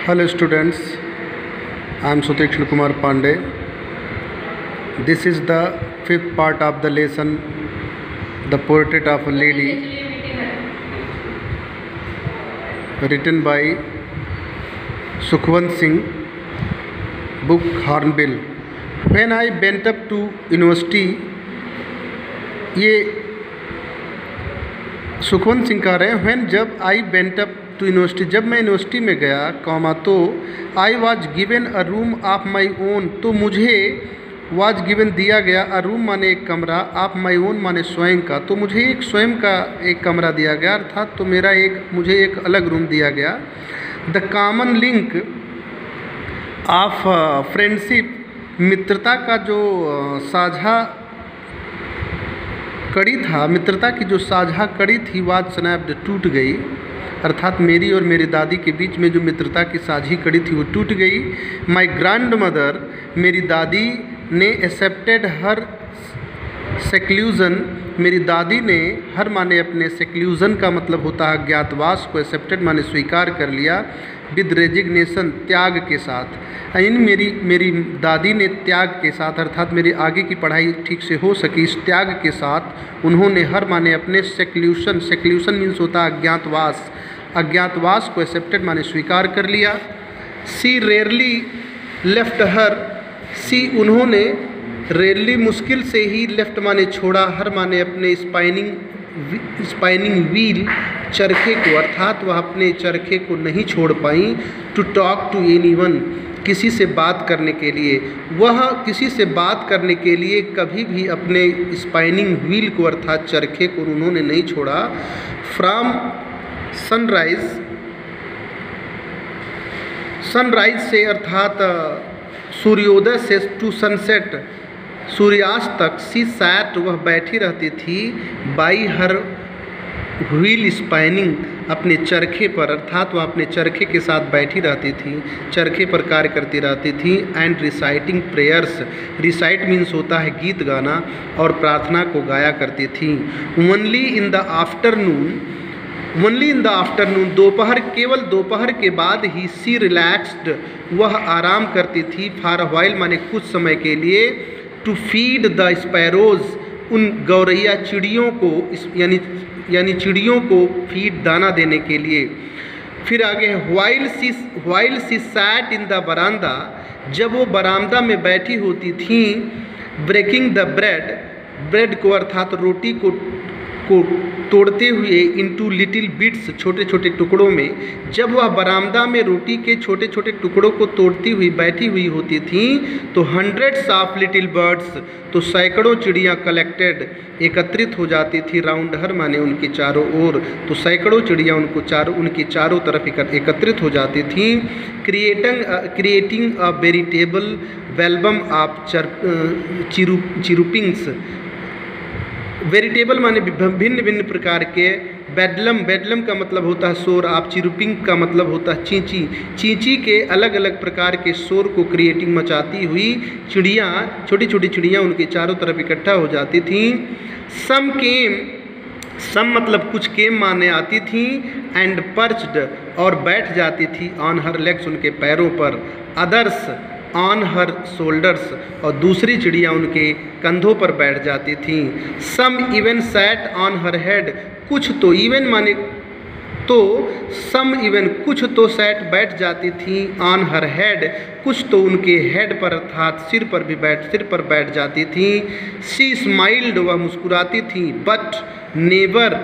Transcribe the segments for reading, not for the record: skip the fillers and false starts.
Hello students, I am Sutekshan Kumar Pandey. This is the fifth part of the lesson, The Portrait of a Lady, written by Sukhwant Singh, book Hornbill. When I went up to university, ये सुखवंत सिंह कह रहे हैं when जब I went up to university, जब मैं university में गया comma तो I was given a room of my own, तो मुझे वाज गिवन दिया गया, अ रूम माने एक कमरा, ऑफ माई ओन माने स्वयं का, तो मुझे एक स्वयं का एक कमरा दिया गया, अर्थात तो मुझे एक अलग रूम दिया गया। The common link of friendship, मित्रता का जो साझा कड़ी था, मित्रता की जो साझा कड़ी थी, वाज स्नैप्ड, टूट गई, अर्थात मेरी और मेरी दादी के बीच में जो मित्रता की साझी कड़ी थी वो टूट गई। माई ग्रैंड मदर, मेरी दादी ने एक्सेप्टेड हर सेक्लूजन, मेरी दादी ने हर माने अपने सेक्लूजन का मतलब होता है अज्ञातवास को, एक्सेप्टेड माने स्वीकार कर लिया, विद रेजिग्नेशन, त्याग के साथ, यानी मेरी दादी ने त्याग के साथ, अर्थात मेरी आगे की पढ़ाई ठीक से हो सकी इस त्याग के साथ उन्होंने हर माने अपने सेक्लूशन मीन्स होता है अज्ञातवास, अज्ञातवास को एक्सेप्टेड माने स्वीकार कर लिया। सी रेयरली लेफ्ट हर, सी उन्होंने, रेयरली मुश्किल से ही, लेफ्ट माने छोड़ा, हर माने अपने स्पाइनिंग व्हील, चरखे को, अर्थात वह अपने चरखे को नहीं छोड़ पाई। टू टॉक टू एनीवन, किसी से बात करने के लिए, वह किसी से बात करने के लिए कभी भी अपने स्पाइनिंग व्हील को अर्थात चरखे को उन्होंने नहीं छोड़ा। फ्रॉम सनराइज से अर्थात सूर्योदय से, टू सनसेट, सूर्यास्त तक, सी सैट, वह बैठी रहती थी, बाई हर व्हील स्पाइनिंग, अपने चरखे पर, अर्थात वह अपने चरखे के साथ बैठी रहती थी, चरखे पर कार्य करती रहती थी। And reciting prayers, recite means होता है गीत गाना, और प्रार्थना को गाया करती थी। ओनली इन द आफ्टरनून, दोपहर, केवल दोपहर के बाद ही, सी रिलैक्स्ड, वह आराम करती थी, फॉर अ व्हाइल माने कुछ समय के लिए, टू फीड द स्पैरोज, उन गौरैया चिड़ियों को, यानी चिड़ियों को फीड, दाना देने के लिए। फिर आगे while she sat in the बरामदा, जब वो बरामदा में बैठी होती थी, ब्रेकिंग द ब्रेड को अर्थात रोटी को तोड़ते हुए, इनटू लिटिल बिट्स, छोटे छोटे टुकड़ों में, जब वह बरामदा में रोटी के छोटे छोटे टुकड़ों को तोड़ती हुई बैठी हुई होती थी, तो हंड्रेड्स ऑफ लिटिल बर्ड्स, तो सैकड़ों चिड़ियाँ कलेक्टेड, एकत्रित हो जाती थी, राउंड हर माने उनके चारों ओर, तो सैकड़ों चिड़ियाँ उनके चारों तरफ एकत्रित हो जाती थी। क्रिएटिंग अ वेरिटेबल वेलबम ऑफ चिरुपिंग्स, वेरिटेबल माने भिन्न भिन्न प्रकार के, बेडलम का मतलब होता है शोर, आप चिरुपिंग का मतलब होता है चींची के अलग अलग प्रकार के शोर को क्रिएटिंग मचाती हुई चिड़ियाँ, छोटी छोटी चिड़ियाँ उनके चारों तरफ इकट्ठा हो जाती थीं। सम मतलब कुछ केम माने आती थी, एंड पर्च्ड, और बैठ जाती थी, ऑन हर लेग्स, उनके पैरों पर, अदर्स ऑन हर शोल्डर्स, और दूसरी चिड़ियाँ उनके कंधों पर बैठ जाती थीं। Some even sat on her head, कुछ तो, इवन माने तो, सम इवन कुछ तो, सैट बैठ जाती थीं, ऑन हर हेड, कुछ तो उनके हेड पर अर्थात सिर पर बैठ जाती थीं। सी स्माइल्ड, वह मुस्कुराती थी, but never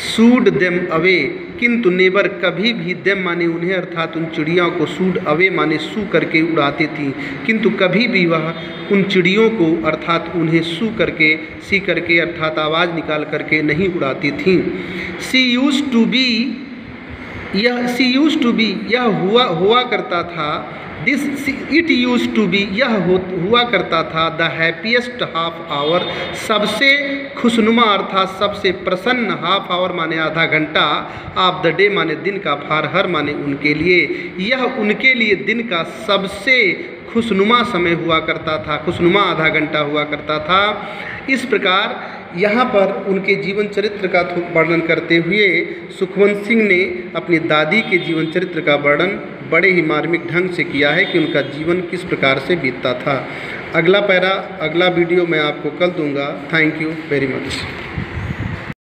sued them away, किंतु नेबर कभी भी, देम माने उन्हें, अर्थात उन चिड़ियों को, सूड अवे माने सू करके उड़ाती थी, किंतु कभी भी वह उन चिड़ियों को अर्थात उन्हें सी करके अर्थात आवाज़ निकाल करके नहीं उड़ाती थी। सी यूज टू बी, यह हुआ करता था, इट यूज टू बी, यह हुआ करता था, द हैप्पीएस्ट हाफ आवर, सबसे खुशनुमा अर्थात सबसे प्रसन्न, हाफ आवर माने आधा घंटा, ऑफ द डे माने दिन का, फॉर हर माने उनके लिए, यह उनके लिए दिन का सबसे खुशनुमा समय हुआ करता था, खुशनुमा आधा घंटा हुआ करता था। इस प्रकार यहाँ पर उनके जीवन चरित्र का वर्णन करते हुए सुखवंत सिंह ने अपनी दादी के जीवन चरित्र का वर्णन बड़े ही मार्मिक ढंग से किया है कि उनका जीवन किस प्रकार से बीतता था। अगला वीडियो मैं आपको कल दूंगा। Thank you very much.